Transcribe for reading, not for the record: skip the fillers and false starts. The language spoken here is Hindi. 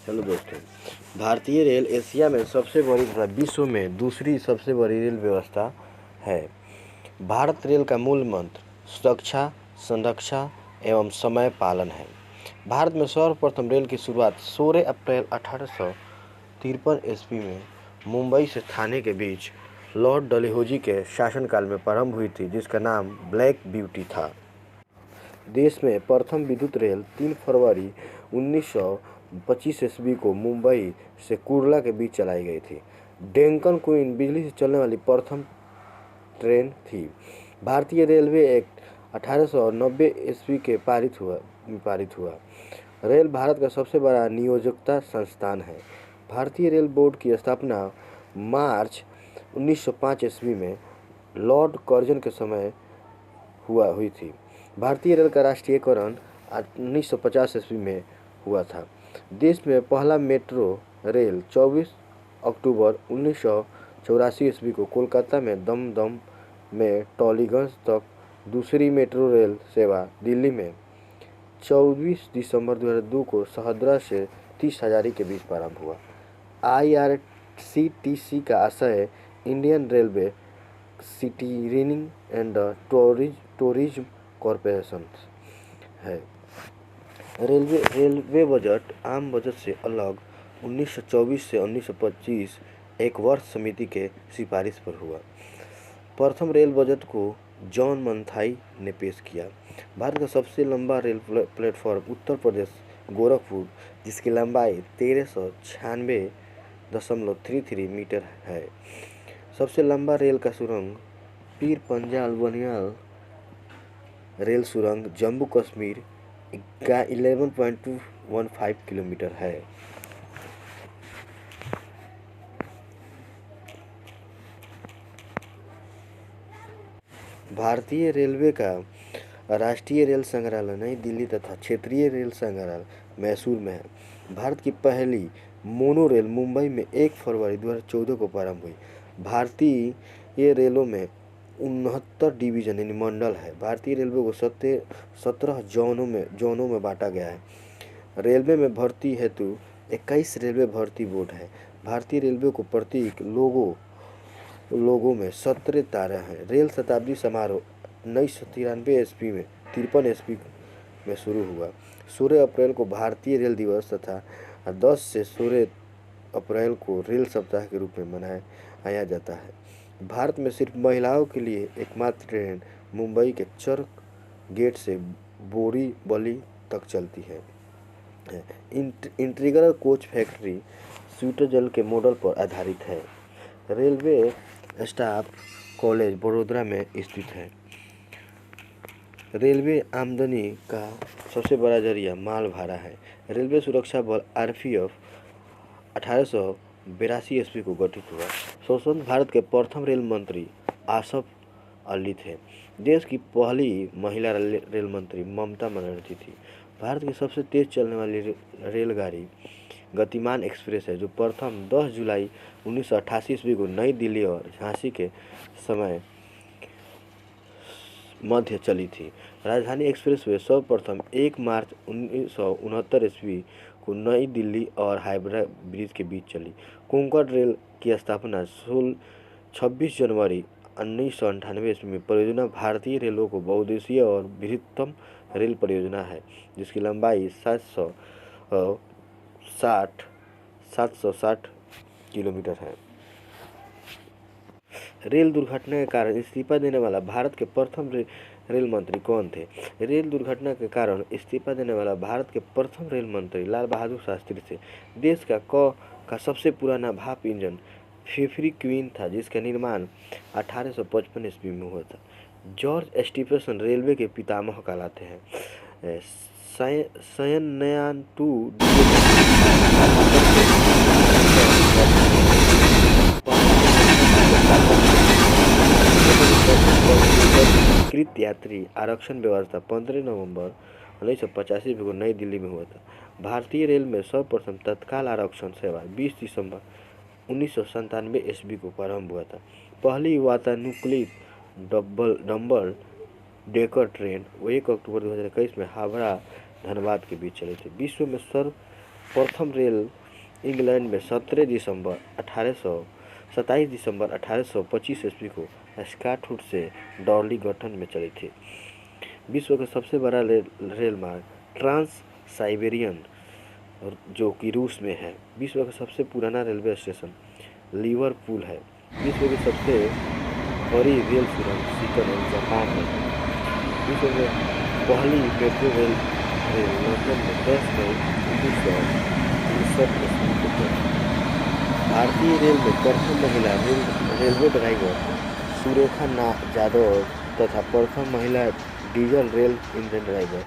चलो दोस्तों, भारतीय रेल एशिया में सबसे बड़ी तथा विश्व में दूसरी सबसे बड़ी रेल व्यवस्था है। भारत रेल का मूल मंत्र सुरक्षा, संरक्षा एवं समय पालन है। भारत में सर्वप्रथम रेल की शुरुआत 16 अप्रैल 1853 ईस्वी में मुंबई से थाने के बीच लॉर्ड डलहौजी के शासनकाल में प्रारंभ हुई थी, जिसका नाम ब्लैक ब्यूटी था। देश में प्रथम विद्युत रेल 3 फरवरी 1925 ईस्वी को मुंबई से कुर्ला के बीच चलाई गई थी। डेक्कन क्वीन बिजली से चलने वाली प्रथम ट्रेन थी। भारतीय रेलवे एक्ट 1890 ईस्वी के पारित हुआ। रेल भारत का सबसे बड़ा नियोजकता संस्थान है। भारतीय रेल बोर्ड की स्थापना मार्च 1905 ईस्वी में लॉर्ड कर्जन के समय हुई थी। भारतीय रेल का राष्ट्रीयकरण 1950 ईस्वी में हुआ था। देश में पहला मेट्रो रेल 24 अक्टूबर 1984 ईस्वी को कोलकाता में दमदम में टॉलीगंज तक, दूसरी मेट्रो रेल सेवा दिल्ली में 24 दिसंबर 2002 को शहदरा से 30 हजारी के बीच प्रारंभ हुआ। IRCTC का आशय Indian railway steering and tourism corporation है। रेलवे बजट आम बजट से अलग 1924 से 1925 एक वर्ष समिति के सिफारिश पर हुआ। प्रथम रेल बजट को जॉन मथाई ने पेश किया। भारत का सबसे लंबा रेल प्लेटफॉर्म उत्तर प्रदेश गोरखपुर, जिसकी लंबाई 1396.33 मीटर है। सबसे लंबा रेल का सुरंग पीर पंजाल बनियाल रेल सुरंग जम्मू कश्मीर का 11.215 किलोमीटर है। भारतीय रेलवे का राष्ट्रीय रेल संग्रहालय नई दिल्ली तथा क्षेत्रीय रेल संग्रहालय मैसूर में है। भारत की पहली मोनो रेल मुंबई में 1 फरवरी 2014 को प्रारंभ हुई। भारतीय रेलों में 69 डिवीजन यानी मंडल है। भारतीय रेलवे को 17 जोनों में बांटा गया है। रेलवे में भर्ती हेतु 21 रेलवे भर्ती बोर्ड है। भारतीय रेलवे को प्रतीक लोगों में 17 तारे हैं। रेल शताब्दी समारोह 1993 ईस्वी में 53 ईस्वी में शुरू हुआ। 16 अप्रैल को भारतीय रेल दिवस तथा 10 से 16 अप्रैल को रेल सप्ताह के रूप में मनाया जाता है। भारत में सिर्फ महिलाओं के लिए एकमात्र ट्रेन मुंबई के चर्च गेट से बोरीवली तक चलती है। इंटीग्रल कोच फैक्ट्री स्विट्जरलैंड के मॉडल पर आधारित है। रेलवे स्टाफ कॉलेज वडोदरा में स्थित है। रेलवे आमदनी का सबसे बड़ा जरिया माल भाड़ा है। रेलवे सुरक्षा बल RPF 1882 ईस्वी को गठित हुआ। स्वतंत्र भारत के प्रथम रेल मंत्री आसफ अली थे। देश की पहली महिला रेल मंत्री ममता बनर्जी थी। भारत की सबसे तेज चलने वाली रेलगाड़ी गतिमान एक्सप्रेस है, जो प्रथम 10 जुलाई 1988 ईस्वी को नई दिल्ली और झांसी के समय मध्य चली थी। राजधानी एक्सप्रेस वे सर्वप्रथम 1 मार्च 1969 ईस्वी को नई दिल्ली और हावड़ा ब्रिज के बीच चली। कोंकण रेल की स्थापना 26 जनवरी 1998 ईस्वी में परियोजना भारतीय रेलों को बहुउद्देशीय और बृहत्तम रेल परियोजना है, जिसकी लंबाई 760 किलोमीटर है। रेल दुर्घटना के कारण इस्तीफा देने वाला भारत के प्रथम रेल मंत्री कौन थे? रेल दुर्घटना के कारण इस्तीफा देने वाला भारत के प्रथम रेल मंत्री लाल बहादुर शास्त्री थे। देश का सबसे पुराना भाप इंजन फेफरी क्वीन था, जिसका निर्माण 1855 ईस्वी में हुआ था। जॉर्ज स्टीफेंसन रेलवे के पितामह कहलाते हैं। शयनयान 2 कृत यात्री आरक्षण व्यवस्था 15 नवंबर 1985 को नई दिल्ली में हुआ था। भारतीय रेल में सर्वप्रथम तत्काल आरक्षण सेवा 20 दिसंबर 1997 ईस्वी को प्रारंभ हुआ था। पहली वातानुकूलित डबल डेकर ट्रेन 1 अक्टूबर 2021 में हावड़ा धनबाद के बीच चली थी। विश्व में प्रथम रेल इंग्लैंड में 27 दिसंबर 1825 ईस्वी को स्कॉटवुड से डॉर्लिंगटन में चली थी। विश्व का सबसे बड़ा रेल मार्ग ट्रांस साइबेरियन जो कि रूस में है। विश्व का सबसे पुराना रेलवे स्टेशन लिवरपूल है। विश्व की सबसे बड़ी रेल सुरंग सीकर जापान में है। विश्व में पहली मेट्रो रेल लंदन में 10 मई 1959 में शुरू हुई। भारतीय रेल में प्रथम महिला रेलवे ड्राइवर सुरेखा यादव तथा प्रथम महिला डीजल रेल इंजन ड्राइवर